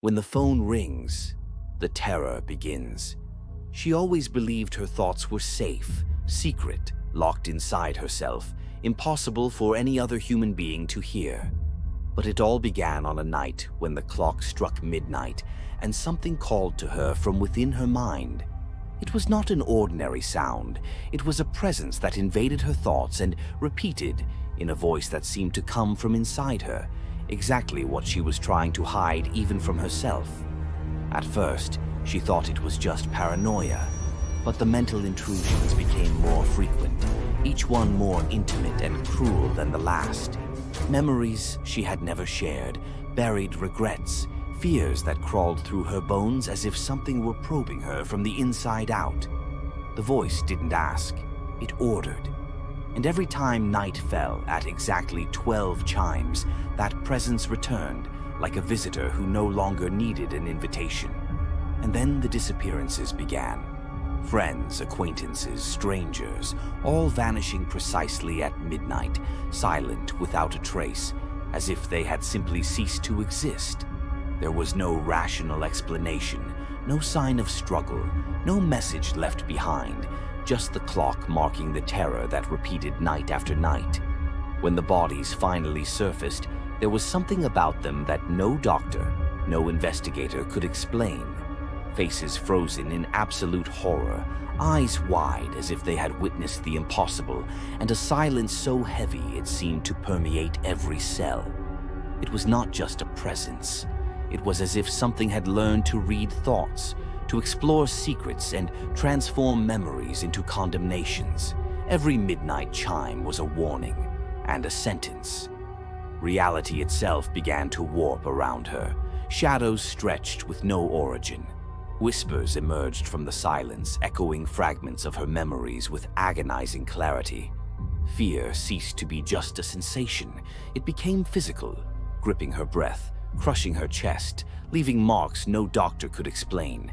When the phone rings, the terror begins. She always believed her thoughts were safe, secret, locked inside herself, impossible for any other human being to hear. But it all began on a night when the clock struck midnight and something called to her from within her mind. It was not an ordinary sound. It was a presence that invaded her thoughts and repeated, in a voice that seemed to come from inside her, exactly what she was trying to hide even from herself. At first, she thought it was just paranoia, but the mental intrusions became more frequent, each one more intimate and cruel than the last. Memories she had never shared, buried regrets, fears that crawled through her bones as if something were probing her from the inside out. The voice didn't ask, it ordered. And every time night fell at exactly 12 chimes, that presence returned, like a visitor who no longer needed an invitation. And then the disappearances began. Friends, acquaintances, strangers, all vanishing precisely at midnight, silent without a trace, as if they had simply ceased to exist. There was no rational explanation, no sign of struggle, no message left behind, just the clock marking the terror that repeated night after night. When the bodies finally surfaced, there was something about them that no doctor, no investigator could explain. Faces frozen in absolute horror, eyes wide as if they had witnessed the impossible, and a silence so heavy it seemed to permeate every cell. It was not just a presence. It was as if something had learned to read thoughts, to explore secrets and transform memories into condemnations. Every midnight chime was a warning and a sentence. Reality itself began to warp around her. Shadows stretched with no origin. Whispers emerged from the silence, echoing fragments of her memories with agonizing clarity. Fear ceased to be just a sensation. It became physical, gripping her breath, crushing her chest, leaving marks no doctor could explain.